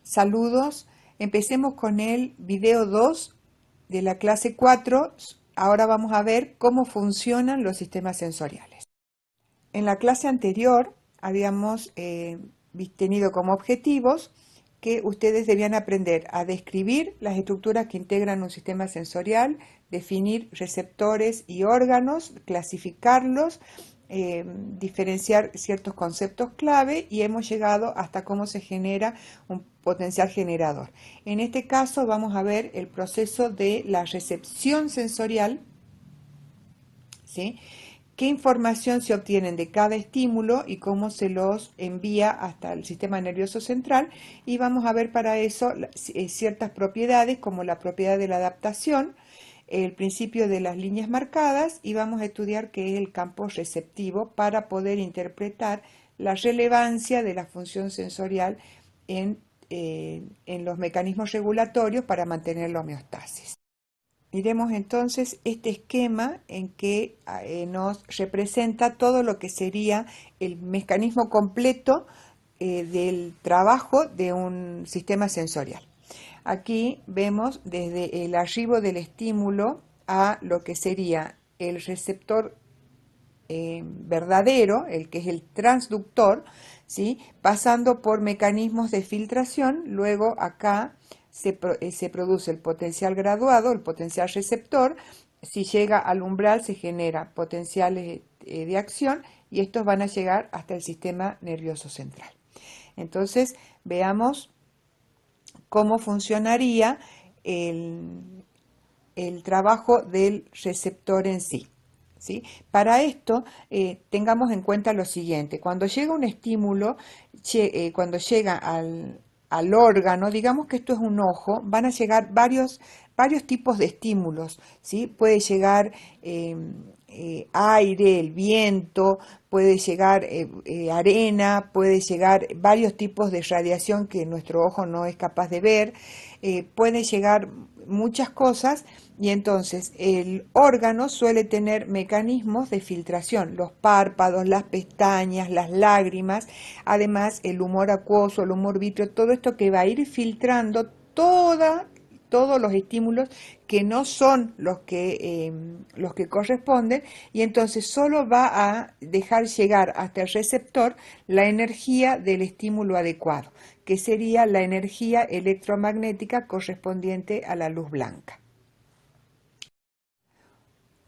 Saludos, empecemos con el video 2 de la clase 4. Ahora vamos a ver cómo funcionan los sistemas sensoriales. En la clase anterior habíamos tenido como objetivos que ustedes debían aprender a describir las estructuras que integran un sistema sensorial, definir receptores y órganos, clasificarlos, diferenciar ciertos conceptos clave, y hemos llegado hasta cómo se genera un potencial generador. En este caso vamos a ver el proceso de la recepción sensorial, ¿sí? Qué información se obtienen de cada estímulo y cómo se los envía hasta el sistema nervioso central, y vamos a ver para eso ciertas propiedades como la propiedad de la adaptación, el principio de las líneas marcadas, y vamos a estudiar qué es el campo receptivo para poder interpretar la relevancia de la función sensorial en los mecanismos regulatorios para mantener la homeostasis. Miremos entonces este esquema en que nos representa todo lo que sería el mecanismo completo del trabajo de un sistema sensorial. Aquí vemos desde el arribo del estímulo a lo que sería el receptor verdadero, el que es el transductor, ¿sí? Pasando por mecanismos de filtración. Luego acá se produce el potencial graduado, el potencial receptor. Si llega al umbral se genera potenciales de acción, y estos van a llegar hasta el sistema nervioso central. Entonces veamos cómo funcionaría el trabajo del receptor en sí. ¿Sí? Para esto tengamos en cuenta lo siguiente: cuando llega un estímulo, cuando llega al órgano, digamos que esto es un ojo, van a llegar varios tipos de estímulos, ¿sí? Puede llegar aire, el viento, puede llegar arena, puede llegar varios tipos de radiación que nuestro ojo no es capaz de ver, puede llegar muchas cosas, y entonces el órgano suele tener mecanismos de filtración: los párpados, las pestañas, las lágrimas, además el humor acuoso, el humor vítreo, todo esto que va a ir filtrando todos los estímulos que no son los que corresponden, y entonces solo va a dejar llegar hasta el receptor la energía del estímulo adecuado, que sería la energía electromagnética correspondiente a la luz blanca.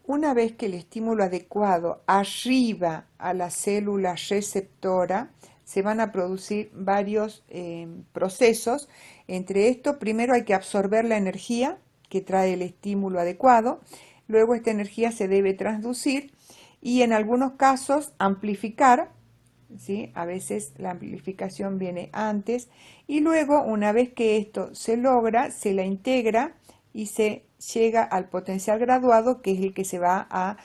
Una vez que el estímulo adecuado arriba a la célula receptora, se van a producir varios procesos. Entre estos, primero hay que absorber la energía que trae el estímulo adecuado, luego esta energía se debe transducir y en algunos casos amplificar, ¿sí? A veces la amplificación viene antes, y luego, una vez que esto se logra, se la integra y se llega al potencial graduado, que es el que se va a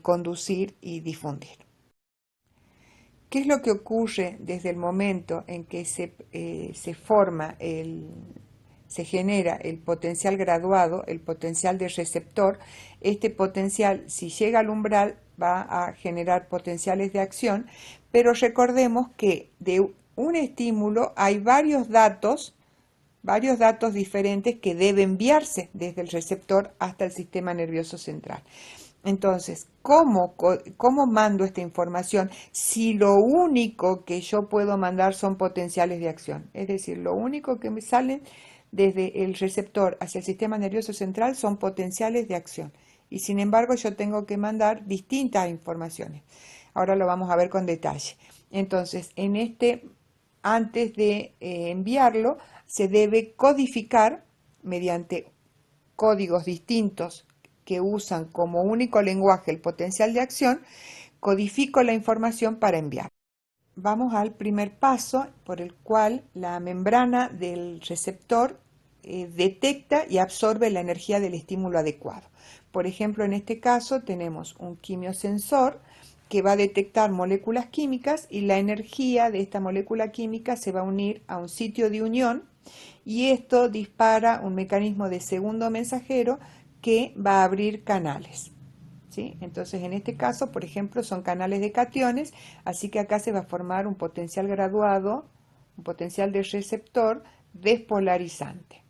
conducir y difundir. ¿Qué es lo que ocurre desde el momento en que se forma se genera el potencial graduado, el potencial de receptor? Este potencial, si llega al umbral, va a generar potenciales de acción, pero recordemos que de un estímulo hay varios datos diferentes que deben enviarse desde el receptor hasta el sistema nervioso central. Entonces, ¿cómo mando esta información si lo único que yo puedo mandar son potenciales de acción? Es decir, lo único que me sale desde el receptor hacia el sistema nervioso central son potenciales de acción, y sin embargo yo tengo que mandar distintas informaciones. Ahora lo vamos a ver con detalle. Entonces, antes de enviarlo, se debe codificar mediante códigos distintos que usan como único lenguaje el potencial de acción. Codifico la información para enviar. Vamos al primer paso, por el cual la membrana del receptor detecta y absorbe la energía del estímulo adecuado. Por ejemplo, en este caso tenemos un quimiosensor que va a detectar moléculas químicas, y la energía de esta molécula química se va a unir a un sitio de unión, y esto dispara un mecanismo de segundo mensajero que va a abrir canales, ¿sí? Entonces, en este caso, por ejemplo, son canales de cationes, así que acá se va a formar un potencial graduado, un potencial de receptor despolarizante.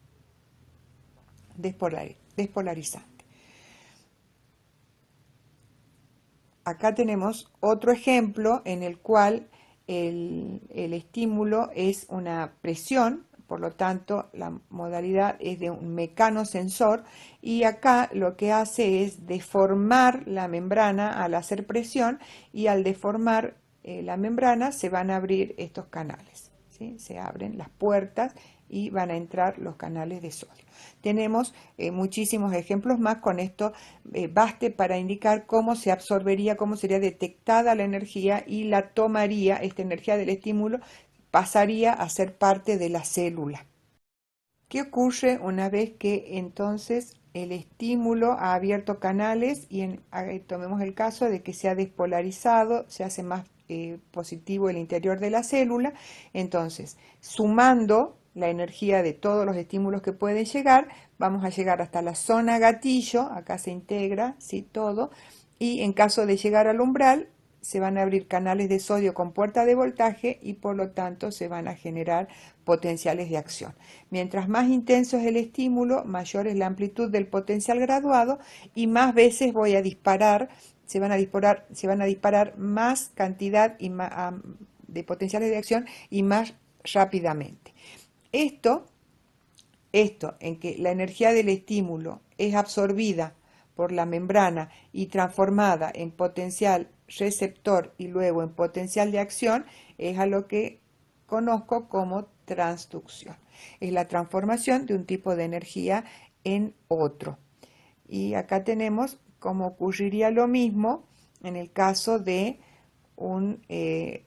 Despolarizante. Acá tenemos otro ejemplo en el cual el estímulo es una presión, por lo tanto la modalidad es de un mecanosensor, y acá lo que hace es deformar la membrana al hacer presión, y al deformar la membrana se van a abrir estos canales, ¿sí? Se abren las puertas y van a entrar los canales de sodio. Tenemos muchísimos ejemplos más. Con esto baste para indicar cómo se absorbería, cómo sería detectada la energía y la tomaría, esta energía del estímulo pasaría a ser parte de la célula. ¿Qué ocurre una vez que entonces el estímulo ha abierto canales y tomemos el caso de que se ha despolarizado, se hace más positivo el interior de la célula? Entonces, sumando la energía de todos los estímulos que pueden llegar, vamos a llegar hasta la zona gatillo, acá se integra, ¿sí? Todo, y en caso de llegar al umbral, se van a abrir canales de sodio con puerta de voltaje y por lo tanto se van a generar potenciales de acción. Mientras más intenso es el estímulo, mayor es la amplitud del potencial graduado y más veces voy a disparar, se van a disparar más cantidad de potenciales de acción y más rápidamente. Esto en que la energía del estímulo es absorbida por la membrana y transformada en potencial receptor y luego en potencial de acción, es a lo que conozco como transducción. Es la transformación de un tipo de energía en otro. Y acá tenemos cómo ocurriría lo mismo en el caso de un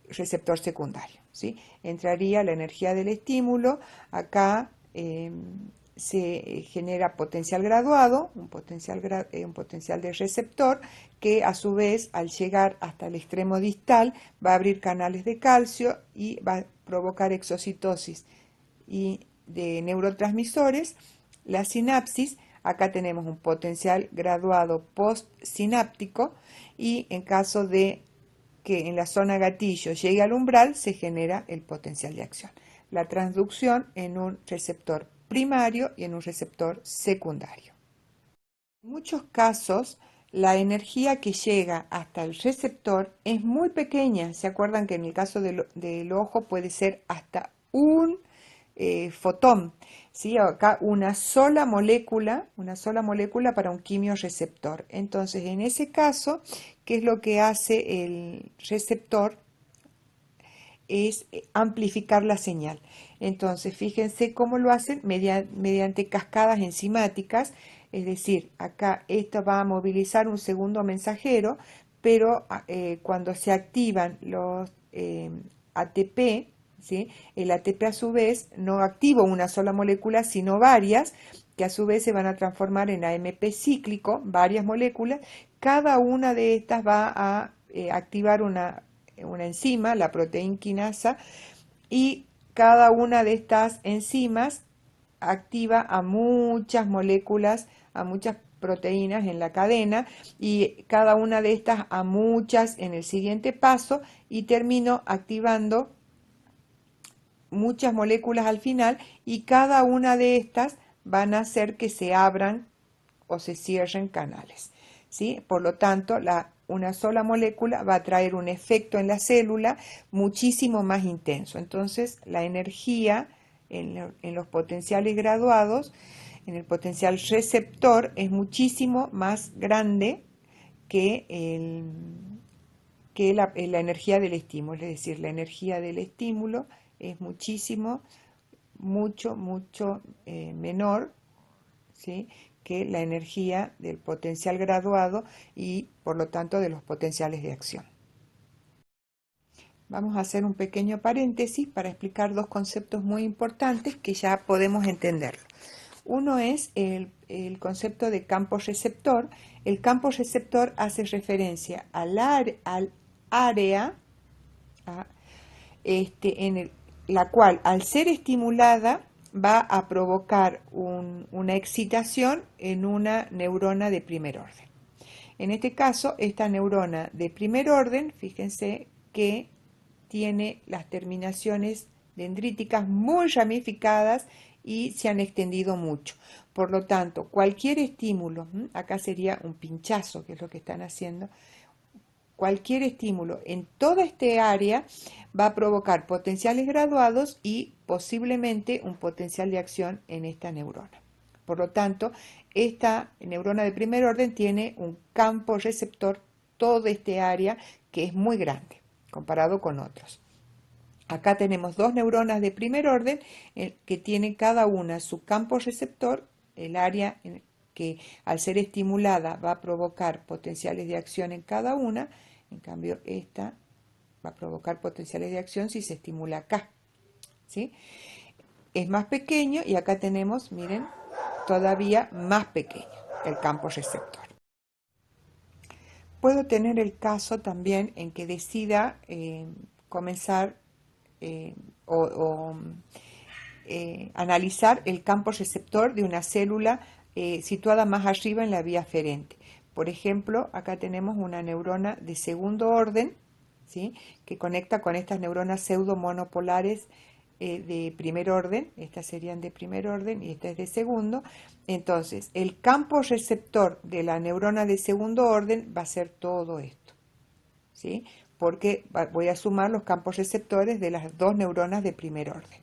receptor secundario, ¿sí? Entraría la energía del estímulo, acá se genera potencial graduado, un potencial de receptor, que a su vez al llegar hasta el extremo distal va a abrir canales de calcio y va a provocar exocitosis y de neurotransmisores. La sinapsis, acá tenemos un potencial graduado postsináptico y en caso de que en la zona gatillo llegue al umbral, se genera el potencial de acción. La transducción en un receptor primario y en un receptor secundario. En muchos casos, la energía que llega hasta el receptor es muy pequeña. ¿Se acuerdan que en el caso del ojo puede ser hasta un fotón? ¿Sí? Acá una sola molécula para un quimiorreceptor. Entonces, en ese caso, ¿qué es lo que hace el receptor? Es amplificar la señal. Entonces, fíjense cómo lo hacen mediante cascadas enzimáticas, es decir, acá esto va a movilizar un segundo mensajero, pero cuando se activan los ATP, ¿sí? El ATP a su vez no activa una sola molécula, sino varias, que a su vez se van a transformar en AMP cíclico, varias moléculas. Cada una de estas va a activar una enzima, la proteína quinasa, y cada una de estas enzimas activa a muchas moléculas, a muchas proteínas en la cadena, y cada una de estas a muchas en el siguiente paso, y termino activando muchas moléculas al final, y cada una de estas van a hacer que se abran o se cierren canales, ¿sí? Por lo tanto, una sola molécula va a traer un efecto en la célula muchísimo más intenso. Entonces, la energía en los potenciales graduados, en el potencial receptor, es muchísimo más grande que la energía del estímulo. Es decir, la energía del estímulo es mucho menor, ¿sí? Que la energía del potencial graduado y por lo tanto de los potenciales de acción. Vamos a hacer un pequeño paréntesis para explicar dos conceptos muy importantes que ya podemos entender. Uno es el concepto de campo receptor. El campo receptor hace referencia al área en la cual, al ser estimulada, va a provocar una excitación en una neurona de primer orden. En este caso, esta neurona de primer orden, fíjense que tiene las terminaciones dendríticas muy ramificadas y se han extendido mucho. Por lo tanto, cualquier estímulo, acá sería un pinchazo, que es lo que están haciendo, cualquier estímulo en toda este área va a provocar potenciales graduados y posiblemente un potencial de acción en esta neurona. Por lo tanto, esta neurona de primer orden tiene un campo receptor, todo este área, que es muy grande comparado con otros. Acá tenemos dos neuronas de primer orden que tienen cada una su campo receptor, el área que al ser estimulada va a provocar potenciales de acción en cada una. En cambio, esta va a provocar potenciales de acción si se estimula acá, ¿sí? Es más pequeño y acá tenemos, miren, todavía más pequeño el campo receptor. Puedo tener el caso también en que decida comenzar analizar el campo receptor de una célula situada más arriba en la vía aferente. Por ejemplo, acá tenemos una neurona de segundo orden, ¿sí?, que conecta con estas neuronas pseudomonopolares de primer orden. Estas serían de primer orden y esta es de segundo. Entonces, el campo receptor de la neurona de segundo orden va a ser todo esto, ¿sí?, porque voy a sumar los campos receptores de las dos neuronas de primer orden.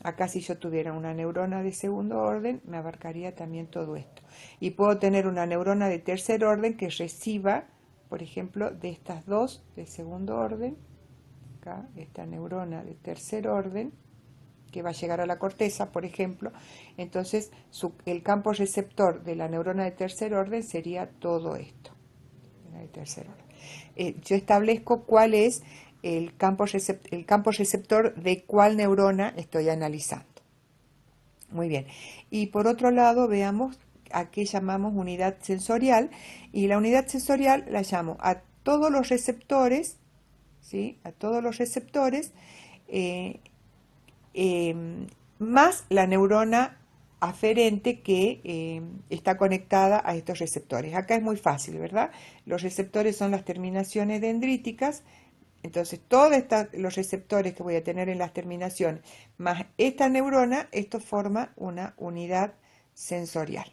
Acá, si yo tuviera una neurona de segundo orden, me abarcaría también todo esto. Y puedo tener una neurona de tercer orden que reciba, por ejemplo, de estas dos de segundo orden, acá esta neurona de tercer orden, que va a llegar a la corteza, por ejemplo. Entonces, el campo receptor de la neurona de tercer orden sería todo esto, de tercer orden. Yo establezco cuál es el campo receptor de cuál neurona estoy analizando. Muy bien. Y por otro lado, veamos a qué llamamos unidad sensorial. Y la unidad sensorial la llamo a todos los receptores, ¿sí?, a todos los receptores, más la neurona aferente que está conectada a estos receptores. Acá es muy fácil, ¿verdad? Los receptores son las terminaciones dendríticas. Entonces, todos los receptores que voy a tener en las terminaciones, más esta neurona, esto forma una unidad sensorial,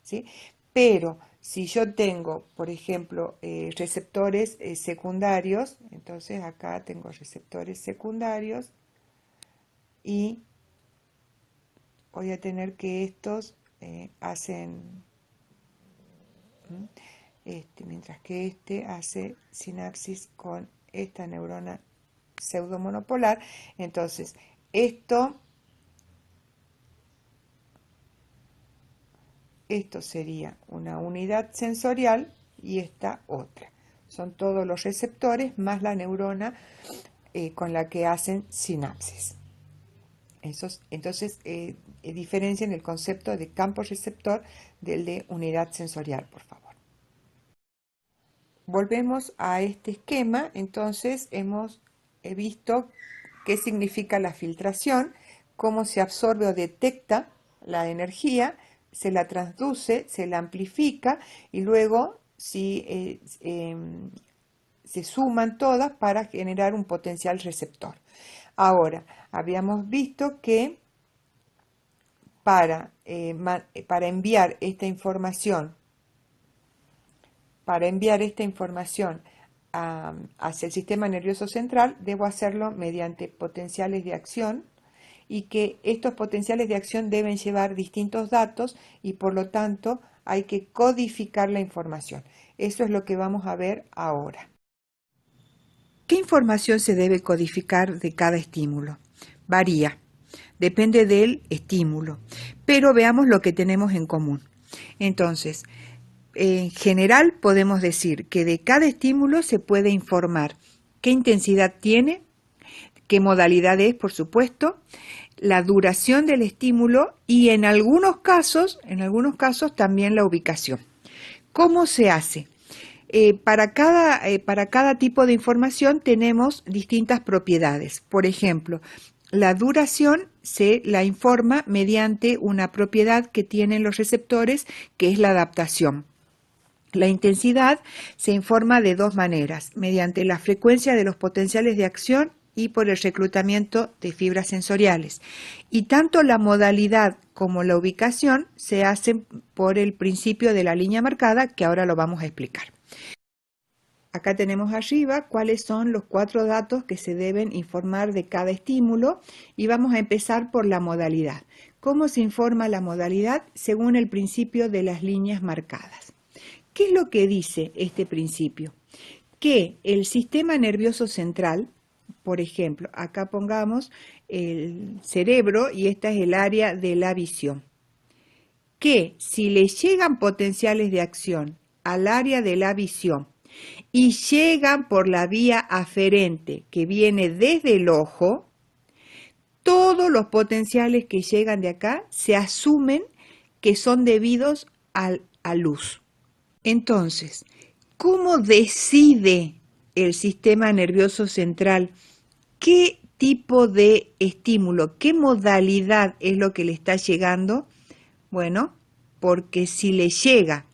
¿sí? Pero si yo tengo, por ejemplo, receptores secundarios, entonces acá tengo receptores secundarios y voy a tener que estos hacen, mientras que este hace sinapsis con esta neurona pseudomonopolar. Entonces, esto sería una unidad sensorial y esta otra. Son todos los receptores más la neurona con la que hacen sinapsis. Entonces, diferencien el concepto de campo receptor del de unidad sensorial, por favor. Volvemos a este esquema. Entonces, hemos visto qué significa la filtración, cómo se absorbe o detecta la energía, se la transduce, se la amplifica y luego se suman todas para generar un potencial receptor. Ahora, habíamos visto que para enviar esta información hacia el sistema nervioso central, debo hacerlo mediante potenciales de acción, y que estos potenciales de acción deben llevar distintos datos y por lo tanto hay que codificar la información. Eso es lo que vamos a ver ahora. ¿Qué información se debe codificar de cada estímulo? Varía, depende del estímulo, pero veamos lo que tenemos en común. Entonces, en general podemos decir que de cada estímulo se puede informar qué intensidad tiene, qué modalidad es, por supuesto, la duración del estímulo y en algunos casos también la ubicación. ¿Cómo se hace? Para cada tipo de información tenemos distintas propiedades. Por ejemplo, la duración se la informa mediante una propiedad que tienen los receptores, que es la adaptación. La intensidad se informa de dos maneras, mediante la frecuencia de los potenciales de acción y por el reclutamiento de fibras sensoriales. Y tanto la modalidad como la ubicación se hacen por el principio de la línea marcada, que ahora lo vamos a explicar. Acá tenemos arriba cuáles son los 4 datos que se deben informar de cada estímulo y vamos a empezar por la modalidad. ¿Cómo se informa la modalidad? Según el principio de las líneas marcadas. ¿Qué es lo que dice este principio? Que el sistema nervioso central, por ejemplo, acá pongamos el cerebro y esta es el área de la visión, que si le llegan potenciales de acción al área de la visión y llegan por la vía aferente que viene desde el ojo, todos los potenciales que llegan de acá se asumen que son debidos a luz. Entonces, ¿cómo decide el sistema nervioso central qué tipo de estímulo, qué modalidad es lo que le está llegando? Bueno, porque si le llega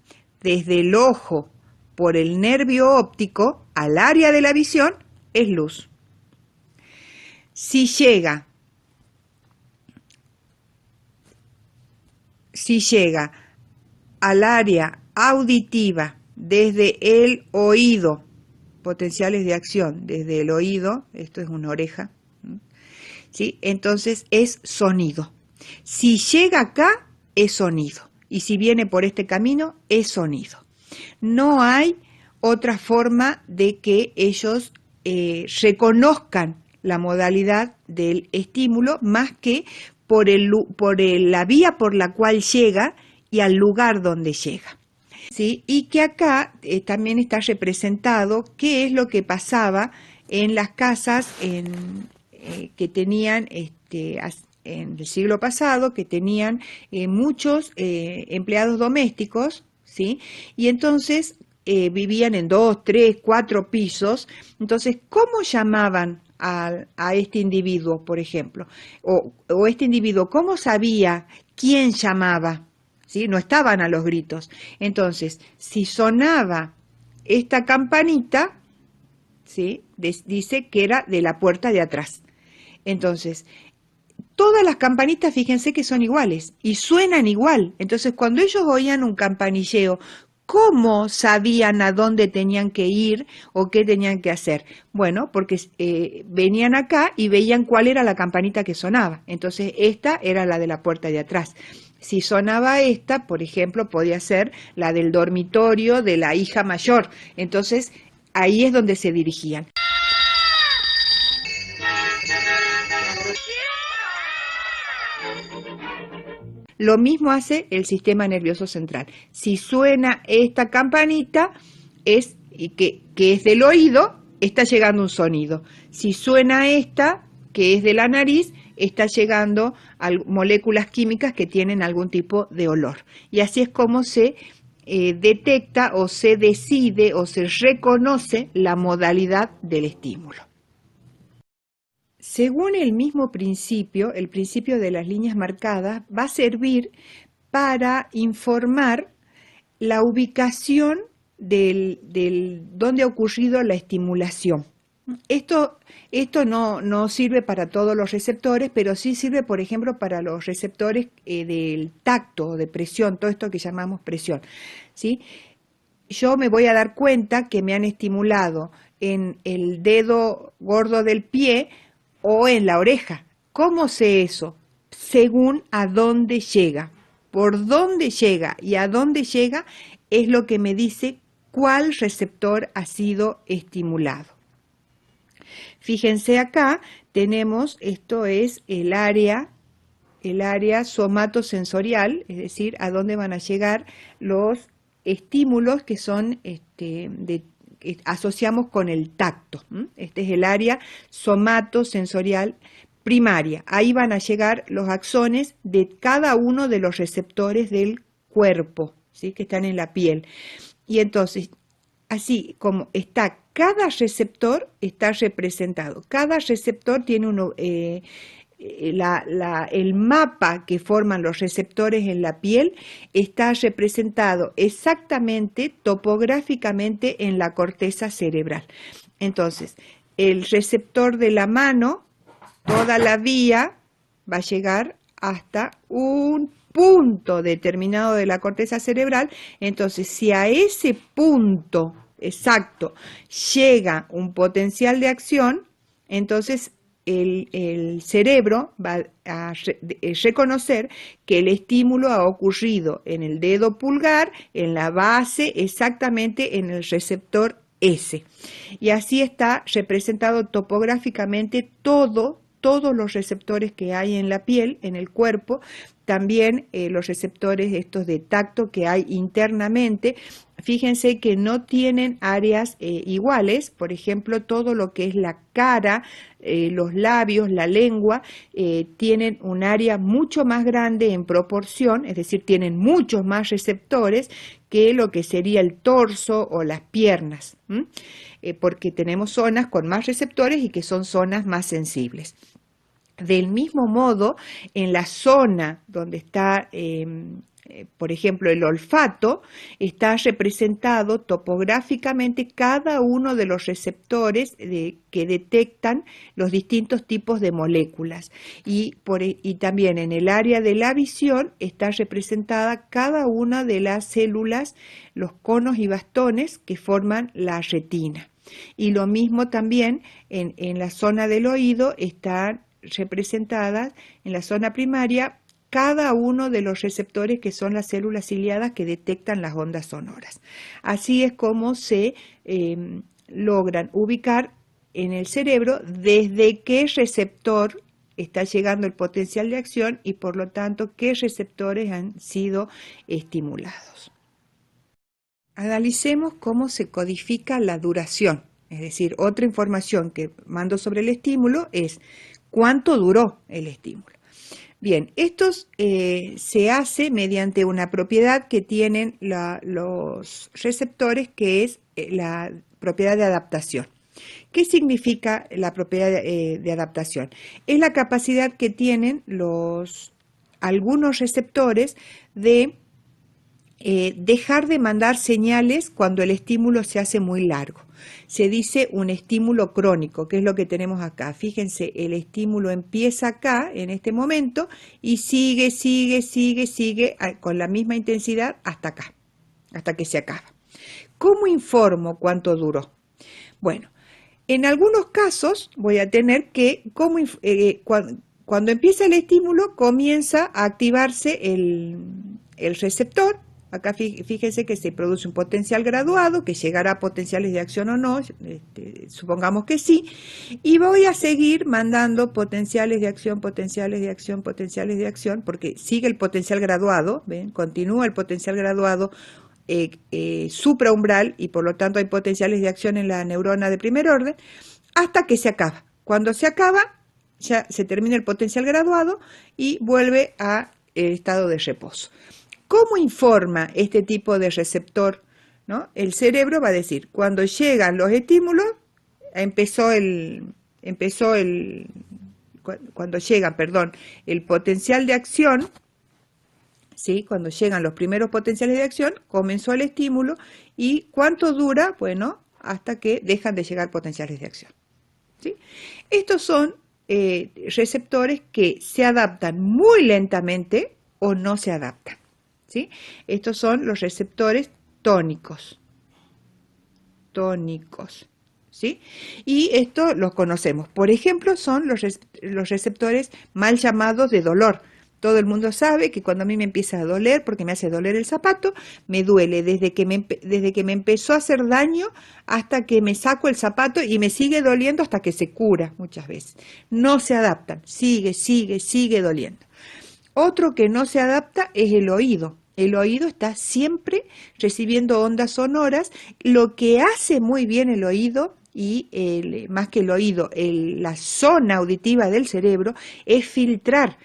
desde el ojo por el nervio óptico al área de la visión, es luz. Si llega al área auditiva desde el oído, potenciales de acción desde el oído, esto es una oreja, ¿sí? Entonces es sonido. Si llega acá, es sonido. Y si viene por este camino, es sonido. No hay otra forma de que ellos reconozcan la modalidad del estímulo más que por la vía por la cual llega y al lugar donde llega. ¿Sí? Y que acá también está representado qué es lo que pasaba en las casas que tenían en el siglo pasado, que tenían muchos empleados domésticos, ¿sí? Y entonces vivían en 2, 3, 4 pisos. Entonces, ¿cómo llamaban a este individuo, por ejemplo? O este individuo, ¿cómo sabía quién llamaba? ¿Sí? No estaban a los gritos. Entonces, si sonaba esta campanita, ¿sí? Dice que era de la puerta de atrás. Entonces, todas las campanitas, fíjense que son iguales y suenan igual. Entonces, cuando ellos oían un campanilleo, ¿cómo sabían a dónde tenían que ir o qué tenían que hacer? Bueno, porque venían acá y veían cuál era la campanita que sonaba. Entonces, esta era la de la puerta de atrás. Si sonaba esta, por ejemplo, podía ser la del dormitorio de la hija mayor. Entonces, ahí es donde se dirigían. Lo mismo hace el sistema nervioso central. Si suena esta campanita, que es del oído, está llegando un sonido. Si suena esta, que es de la nariz, está llegando a moléculas químicas que tienen algún tipo de olor. Y así es como se detecta o se decide o se reconoce la modalidad del estímulo. Según el mismo principio, el principio de las líneas marcadas va a servir para informar la ubicación del donde ha ocurrido la estimulación. Esto no sirve para todos los receptores, pero sí sirve, por ejemplo, para los receptores del tacto, de presión, todo esto que llamamos presión, ¿sí? Yo me voy a dar cuenta que me han estimulado en el dedo gordo del pie o en la oreja. ¿Cómo sé eso? Según a dónde llega. Por dónde llega y a dónde llega es lo que me dice cuál receptor ha sido estimulado. Fíjense acá, tenemos, esto es el área somatosensorial, es decir, a dónde van a llegar los estímulos que son asociamos con el tacto. Este es el área somatosensorial primaria. Ahí van a llegar los axones de cada uno de los receptores del cuerpo, ¿sí? Que están en la piel. Y entonces, así como está cada receptor, está representado. Cada receptor tiene el mapa que forman los receptores en la piel está representado exactamente topográficamente en la corteza cerebral. Entonces, el receptor de la mano, toda la vía va a llegar hasta un punto determinado de la corteza cerebral. Entonces, si a ese punto exacto llega un potencial de acción, entonces el cerebro va a reconocer que el estímulo ha ocurrido en el dedo pulgar, en la base, exactamente en el receptor S. Y así está representado topográficamente todos los receptores que hay en la piel, en el cuerpo, también los receptores estos de tacto que hay internamente. Fíjense que no tienen áreas iguales, por ejemplo, todo lo que es la cara, los labios, la lengua, tienen un área mucho más grande en proporción, es decir, tienen muchos más receptores que lo que sería el torso o las piernas, porque tenemos zonas con más receptores y que son zonas más sensibles. Del mismo modo, en la zona donde está, por ejemplo, el olfato, está representado topográficamente cada uno de los receptores que detectan los distintos tipos de moléculas. Y también en el área de la visión está representada cada una de las células, los conos y bastones que forman la retina. Y lo mismo también en la zona del oído están representadas en la zona primaria cada uno de los receptores que son las células ciliadas que detectan las ondas sonoras. Así es como se logran ubicar en el cerebro desde qué receptor está llegando el potencial de acción y por lo tanto qué receptores han sido estimulados. Analicemos cómo se codifica la duración, es decir, otra información que mando sobre el estímulo es cuánto duró el estímulo. Bien, esto se hace mediante una propiedad que tienen los receptores, que es la propiedad de adaptación. ¿Qué significa la propiedad de adaptación? Es la capacidad que tienen algunos receptores de dejar de mandar señales cuando el estímulo se hace muy largo. Se dice un estímulo crónico, que es lo que tenemos acá. Fíjense, el estímulo empieza acá, en este momento, y sigue con la misma intensidad hasta acá, hasta que se acaba. ¿Cómo informo cuánto duró? Bueno, en algunos casos voy a tener que, cuando empieza el estímulo, comienza a activarse el receptor. Acá fíjense que se produce un potencial graduado, que llegará a potenciales de acción o no, supongamos que sí, y voy a seguir mandando potenciales de acción, porque sigue el potencial graduado, ¿ven? Continúa el potencial graduado supraumbral y por lo tanto hay potenciales de acción en la neurona de primer orden, hasta que se acaba. Cuando se acaba, ya se termina el potencial graduado y vuelve al estado de reposo. ¿Cómo informa este tipo de receptor? ¿No? El cerebro va a decir, cuando llegan los estímulos, cuando llega, el potencial de acción, ¿sí? Cuando llegan los primeros potenciales de acción, comenzó el estímulo, ¿y cuánto dura? Bueno, hasta que dejan de llegar potenciales de acción, ¿sí? Estos son receptores que se adaptan muy lentamente o no se adaptan, ¿sí? Estos son los receptores tónicos, ¿sí? Y esto los conocemos. Por ejemplo, son los receptores mal llamados de dolor. Todo el mundo sabe que cuando a mí me empieza a doler, porque me hace doler el zapato, me duele desde que me empezó a hacer daño hasta que me saco el zapato y me sigue doliendo hasta que se cura muchas veces. No se adaptan, sigue doliendo. Otro que no se adapta es el oído. El oído está siempre recibiendo ondas sonoras. Lo que hace muy bien el oído, y más que el oído, la zona auditiva del cerebro, es filtrar.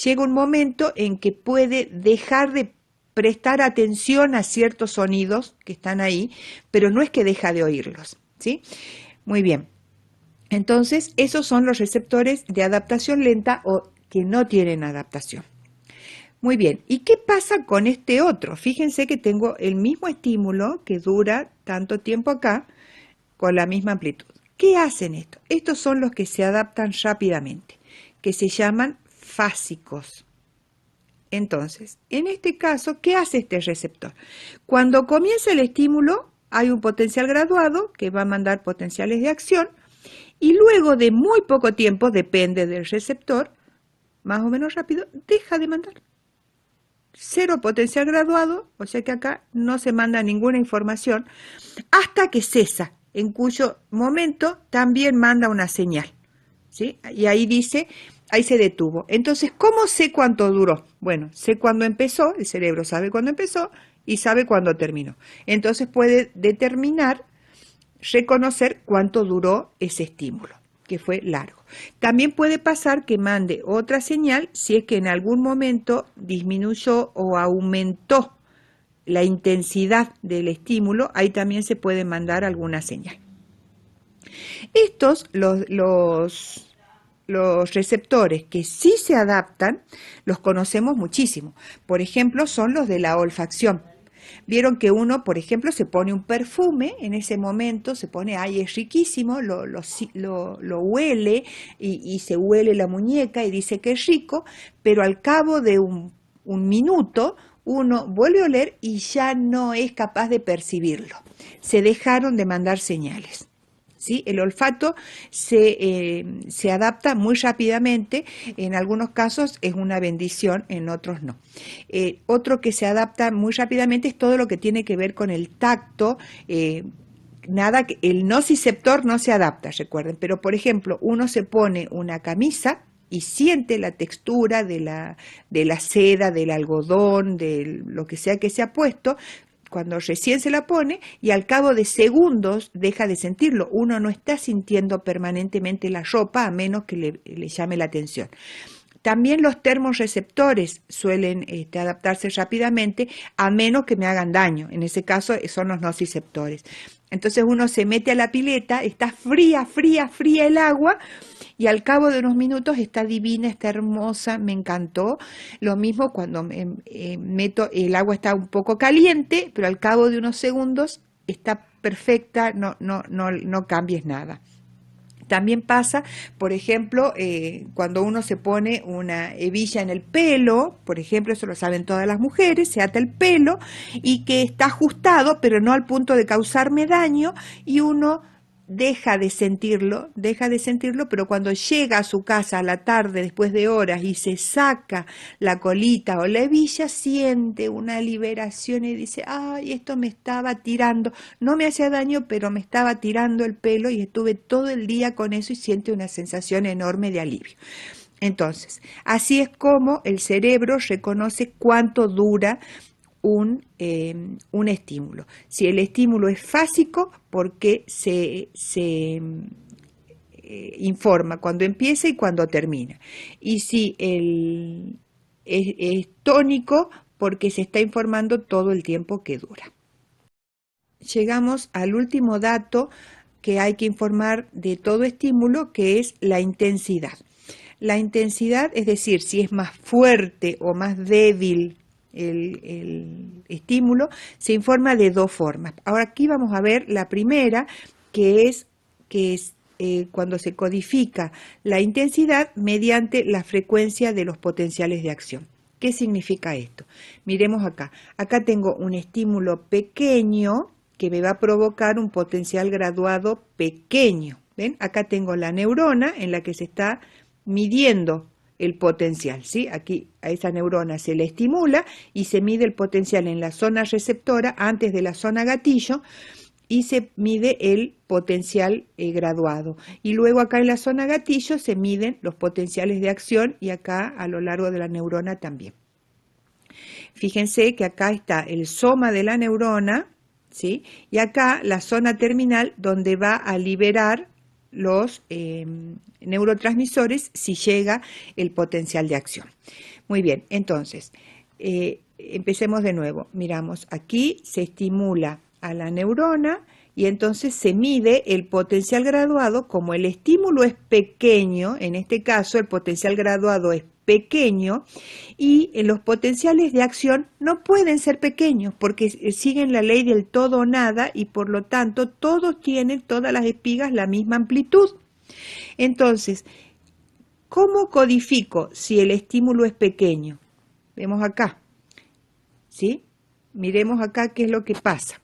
Llega un momento en que puede dejar de prestar atención a ciertos sonidos que están ahí, pero no es que deja de oírlos, ¿sí? Muy bien. Entonces, esos son los receptores de adaptación lenta o que no tienen adaptación. Muy bien, ¿y qué pasa con este otro? Fíjense que tengo el mismo estímulo que dura tanto tiempo acá, con la misma amplitud. ¿Qué hacen estos? Estos son los que se adaptan rápidamente, que se llaman fásicos. Entonces, en este caso, ¿qué hace este receptor? Cuando comienza el estímulo, hay un potencial graduado que va a mandar potenciales de acción y luego de muy poco tiempo, depende del receptor, más o menos rápido, deja de mandar. Cero potencial graduado, o sea que acá no se manda ninguna información, hasta que cesa, en cuyo momento también manda una señal, ¿sí? Y ahí dice, ahí se detuvo. Entonces, ¿cómo sé cuánto duró? Bueno, sé cuándo empezó, el cerebro sabe cuándo empezó y sabe cuándo terminó. Entonces puede determinar, reconocer cuánto duró ese estímulo, que fue largo. También puede pasar que mande otra señal si es que en algún momento disminuyó o aumentó la intensidad del estímulo, ahí también se puede mandar alguna señal. Estos, los receptores que sí se adaptan, los conocemos muchísimo. Por ejemplo, son los de la olfacción. Vieron que uno, por ejemplo, se pone un perfume, en ese momento se pone, ay, es riquísimo, lo huele y se huele la muñeca y dice que es rico, pero al cabo de un minuto uno vuelve a oler y ya no es capaz de percibirlo. Se dejaron de mandar señales. ¿Sí? El olfato se adapta muy rápidamente, en algunos casos es una bendición, en otros no. Otro que se adapta muy rápidamente es todo lo que tiene que ver con el tacto. El nociceptor no se adapta, recuerden, pero por ejemplo, uno se pone una camisa y siente la textura de la seda, del algodón, de lo que sea que se ha puesto, cuando recién se la pone y al cabo de segundos deja de sentirlo. Uno no está sintiendo permanentemente la ropa a menos que le llame la atención. También los termorreceptores suelen adaptarse rápidamente a menos que me hagan daño. En ese caso son los nociceptores. Entonces uno se mete a la pileta, está fría el agua y al cabo de unos minutos está divina, está hermosa, me encantó. Lo mismo cuando meto, el agua está un poco caliente, pero al cabo de unos segundos está perfecta, no cambies nada. También pasa, por ejemplo, cuando uno se pone una hebilla en el pelo, por ejemplo, eso lo saben todas las mujeres, se ata el pelo y que está ajustado, pero no al punto de causarme daño, y uno deja de sentirlo, pero cuando llega a su casa a la tarde, después de horas, y se saca la colita o la hebilla, siente una liberación y dice, ay, esto me estaba tirando, no me hacía daño, pero me estaba tirando el pelo y estuve todo el día con eso y siente una sensación enorme de alivio. Entonces, así es como el cerebro reconoce cuánto dura un estímulo. Si el estímulo es fásico, porque se informa cuando empieza y cuando termina. Y si es tónico, porque se está informando todo el tiempo que dura. Llegamos al último dato que hay que informar de todo estímulo, que es la intensidad. La intensidad, es decir, si es más fuerte o más débil el estímulo, se informa de dos formas. Ahora aquí vamos a ver la primera, que es cuando se codifica la intensidad mediante la frecuencia de los potenciales de acción. ¿Qué significa esto? Miremos acá. Acá tengo un estímulo pequeño que me va a provocar un potencial graduado pequeño. ¿Ven? Acá tengo la neurona en la que se está midiendo el potencial, ¿sí? Aquí a esa neurona se le estimula y se mide el potencial en la zona receptora antes de la zona gatillo y se mide el potencial graduado. Y luego acá en la zona gatillo se miden los potenciales de acción y acá a lo largo de la neurona también. Fíjense que acá está el soma de la neurona, ¿sí? Y acá la zona terminal donde va a liberar los neurotransmisores si llega el potencial de acción. Muy bien, entonces, empecemos de nuevo. Miramos, aquí se estimula a la neurona y entonces se mide el potencial graduado. Como el estímulo es pequeño, en este caso el potencial graduado es pequeño y los potenciales de acción no pueden ser pequeños porque siguen la ley del todo o nada y por lo tanto todas las espigas la misma amplitud. Entonces, ¿cómo codifico si el estímulo es pequeño? Vemos acá, ¿sí? Miremos acá qué es lo que pasa.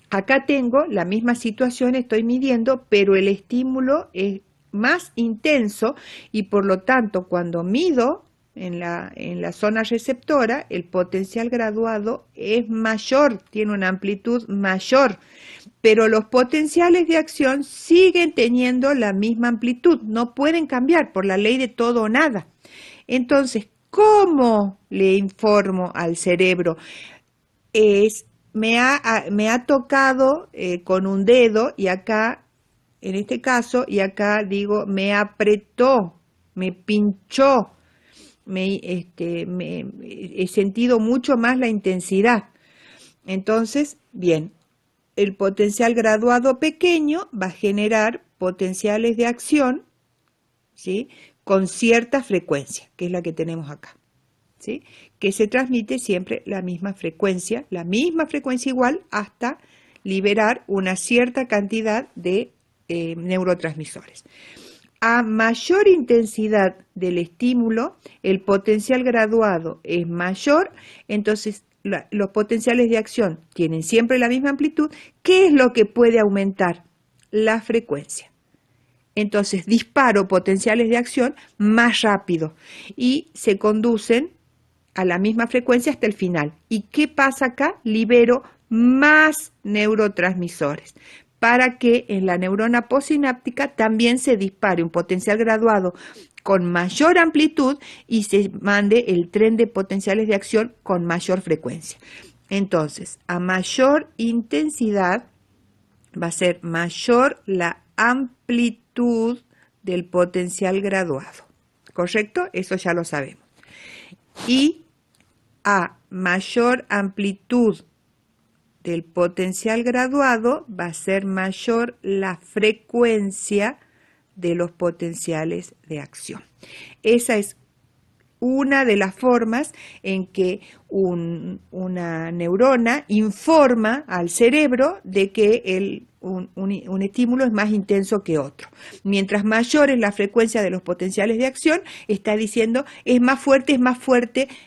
Acá tengo la misma situación, estoy midiendo, pero el estímulo es más intenso y por lo tanto cuando mido en la zona receptora el potencial graduado es mayor, tiene una amplitud mayor, pero los potenciales de acción siguen teniendo la misma amplitud, no pueden cambiar por la ley de todo o nada. Entonces, ¿cómo le informo al cerebro? Me ha tocado con un dedo y acá, en este caso, y acá digo, me apretó, me pinchó, he sentido mucho más la intensidad. Entonces, bien, el potencial graduado pequeño va a generar potenciales de acción, ¿sí?, con cierta frecuencia, que es la que tenemos acá, ¿sí?, que se transmite siempre la misma frecuencia igual hasta liberar una cierta cantidad de neurotransmisores. A mayor intensidad del estímulo, el potencial graduado es mayor, entonces los potenciales de acción tienen siempre la misma amplitud. ¿Qué es lo que puede aumentar? La frecuencia. Entonces disparo potenciales de acción más rápido y se conducen a la misma frecuencia hasta el final. ¿Y qué pasa acá? Libero más neurotransmisores para que en la neurona postsináptica también se dispare un potencial graduado con mayor amplitud y se mande el tren de potenciales de acción con mayor frecuencia. Entonces, a mayor intensidad va a ser mayor la amplitud del potencial graduado. ¿Correcto? Eso ya lo sabemos. Y a mayor amplitud del potencial graduado va a ser mayor la frecuencia de los potenciales de acción. Esa es una de las formas en que una neurona informa al cerebro de que un estímulo es más intenso que otro. Mientras mayor es la frecuencia de los potenciales de acción, está diciendo es más fuerte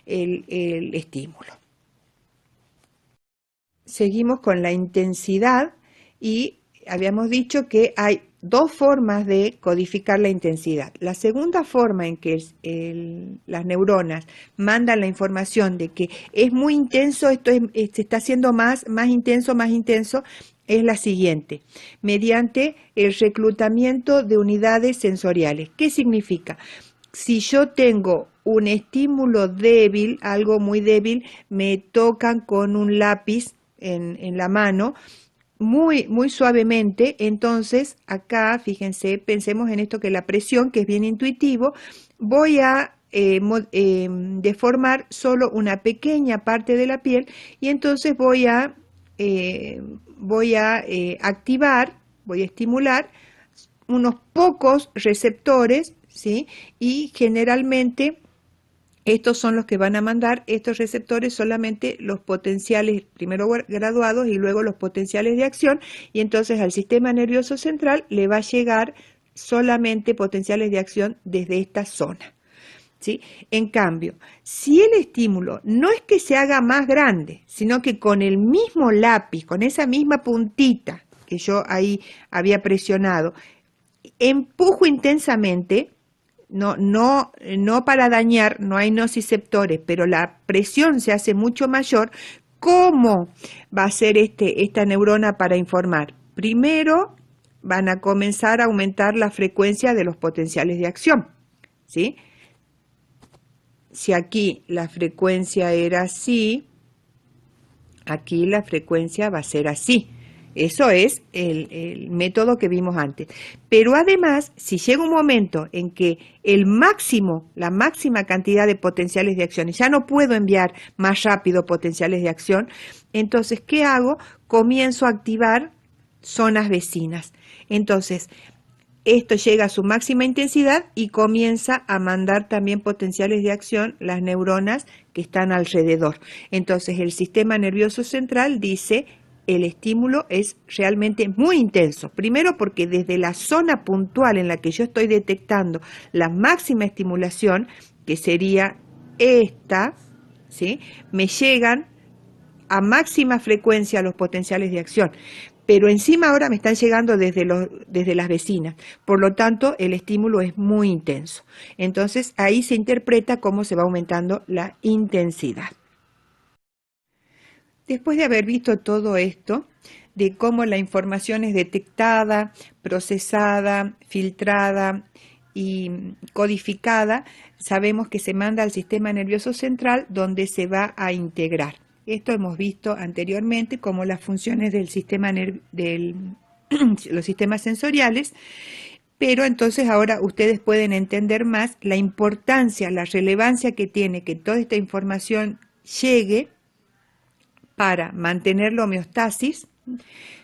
el estímulo. Seguimos con la intensidad y habíamos dicho que hay dos formas de codificar la intensidad. La segunda forma en que las neuronas mandan la información de que es muy intenso, se está haciendo más intenso, es la siguiente: mediante el reclutamiento de unidades sensoriales. ¿Qué significa? Si yo tengo un estímulo débil, algo muy débil, me tocan con un lápiz en la mano, muy suavemente, entonces acá, fíjense, pensemos en esto que la presión, que es bien intuitivo, voy a deformar solo una pequeña parte de la piel y entonces voy a activar, voy a estimular unos pocos receptores, ¿sí? Y generalmente estos son los que van a mandar, estos receptores, solamente los potenciales primero graduados y luego los potenciales de acción, y entonces al sistema nervioso central le va a llegar solamente potenciales de acción desde esta zona, ¿sí? En cambio, si el estímulo no es que se haga más grande, sino que con el mismo lápiz, con esa misma puntita que yo ahí había presionado, empujo intensamente, no para dañar, no hay nociceptores, pero la presión se hace mucho mayor. ¿Cómo va a ser esta neurona para informar? Primero van a comenzar a aumentar la frecuencia de los potenciales de acción, ¿sí? Si aquí la frecuencia era así, aquí la frecuencia va a ser así. Eso es el método que vimos antes. Pero además, si llega un momento en que la máxima cantidad de potenciales de acción, ya no puedo enviar más rápido potenciales de acción, entonces, ¿qué hago? Comienzo a activar zonas vecinas. Entonces, esto llega a su máxima intensidad y comienza a mandar también potenciales de acción las neuronas que están alrededor. Entonces el sistema nervioso central dice: el estímulo es realmente muy intenso. Primero porque desde la zona puntual en la que yo estoy detectando la máxima estimulación, que sería esta, ¿sí?, me llegan a máxima frecuencia los potenciales de acción. Pero encima ahora me están llegando desde las vecinas. Por lo tanto, el estímulo es muy intenso. Entonces, ahí se interpreta cómo se va aumentando la intensidad. Después de haber visto todo esto, de cómo la información es detectada, procesada, filtrada y codificada, sabemos que se manda al sistema nervioso central, donde se va a integrar. Esto hemos visto anteriormente como las funciones del sistema los sistemas sensoriales, pero entonces ahora ustedes pueden entender más la importancia, la relevancia que tiene que toda esta información llegue para mantener la homeostasis,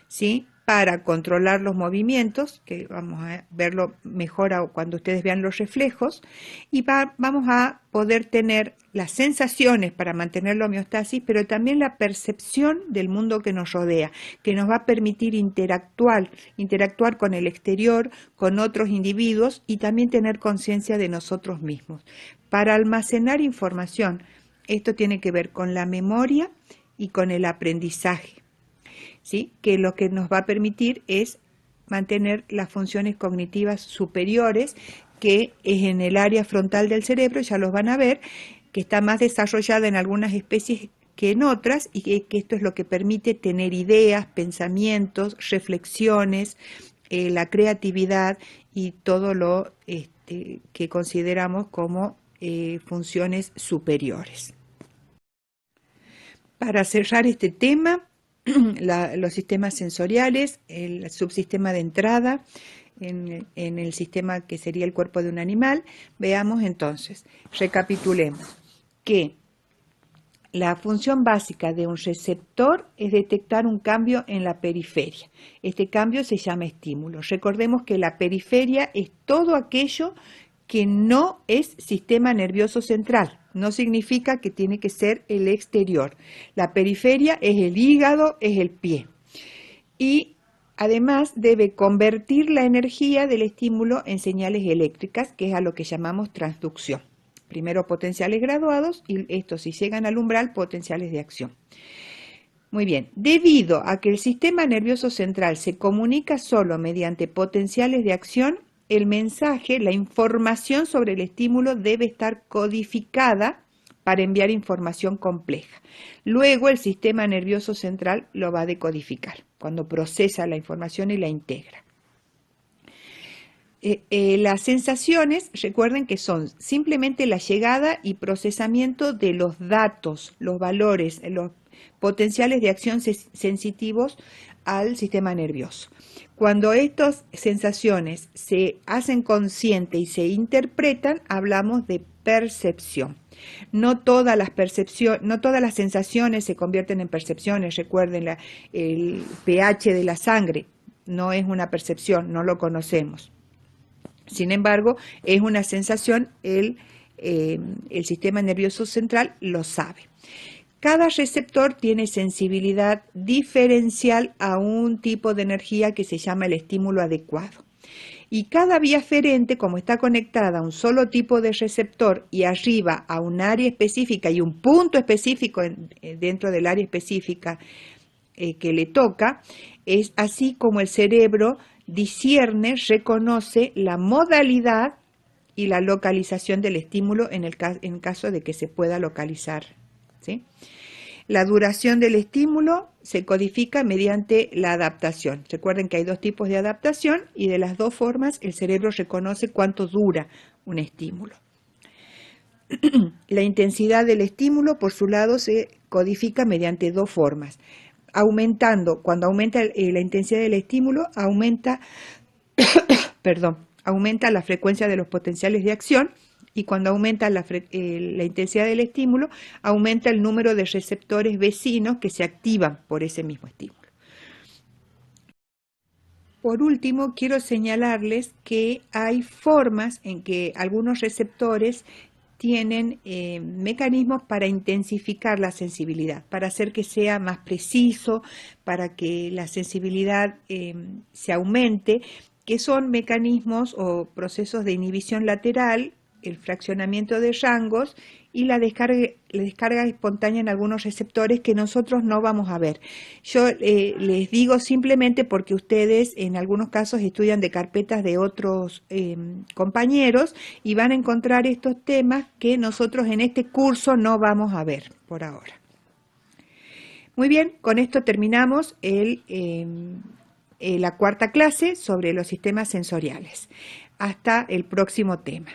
¿sí?, para controlar los movimientos, que vamos a verlo mejor cuando ustedes vean los reflejos, y vamos a poder tener las sensaciones para mantener la homeostasis, pero también la percepción del mundo que nos rodea, que nos va a permitir interactuar con el exterior, con otros individuos, y también tener conciencia de nosotros mismos. Para almacenar información, esto tiene que ver con la memoria y con el aprendizaje, ¿sí?, que lo que nos va a permitir es mantener las funciones cognitivas superiores, que es en el área frontal del cerebro, ya los van a ver, que está más desarrollada en algunas especies que en otras, y que esto es lo que permite tener ideas, pensamientos, reflexiones, la creatividad y todo lo que consideramos como funciones superiores. Para cerrar este tema, los sistemas sensoriales, el subsistema de entrada en el sistema que sería el cuerpo de un animal, veamos entonces, recapitulemos, que la función básica de un receptor es detectar un cambio en la periferia. Este cambio se llama estímulo. Recordemos que la periferia es todo aquello que no es sistema nervioso central. No significa que tiene que ser el exterior. La periferia es el hígado, es el pie. Y además debe convertir la energía del estímulo en señales eléctricas, que es a lo que llamamos transducción. Primero potenciales graduados y estos, si llegan al umbral, potenciales de acción. Muy bien, debido a que el sistema nervioso central se comunica solo mediante potenciales de acción, el mensaje, la información sobre el estímulo debe estar codificada para enviar información compleja. Luego el sistema nervioso central lo va a decodificar cuando procesa la información y la integra. Las sensaciones, recuerden que son simplemente la llegada y procesamiento de los datos, los valores, los potenciales de acción sensitivos al sistema nervioso. Cuando estas sensaciones se hacen conscientes y se interpretan, hablamos de percepción. No todas las sensaciones se convierten en percepciones. Recuerden, el pH de la sangre no es una percepción, no lo conocemos. Sin embargo, es una sensación, el sistema nervioso central lo sabe. Cada receptor tiene sensibilidad diferencial a un tipo de energía que se llama el estímulo adecuado. Y cada vía aferente, como está conectada a un solo tipo de receptor y arriba a un área específica y un punto específico dentro del área específica que le toca, es así como el cerebro discierne, reconoce la modalidad y la localización del estímulo en caso de que se pueda localizar, ¿sí? La duración del estímulo se codifica mediante la adaptación. Recuerden que hay dos tipos de adaptación y de las dos formas el cerebro reconoce cuánto dura un estímulo. La intensidad del estímulo, por su lado, se codifica mediante dos formas. Cuando aumenta la intensidad del estímulo, aumenta la frecuencia de los potenciales de acción, y cuando aumenta la intensidad del estímulo, aumenta el número de receptores vecinos que se activan por ese mismo estímulo. Por último, quiero señalarles que hay formas en que algunos receptores tienen mecanismos para intensificar la sensibilidad, para hacer que sea más preciso, para que la sensibilidad se aumente, que son mecanismos o procesos de inhibición lateral, el fraccionamiento de rangos y la descarga espontánea en algunos receptores que nosotros no vamos a ver. Yo les digo simplemente porque ustedes en algunos casos estudian de carpetas de otros compañeros y van a encontrar estos temas que nosotros en este curso no vamos a ver por ahora. Muy bien, con esto terminamos la cuarta clase sobre los sistemas sensoriales. Hasta el próximo tema.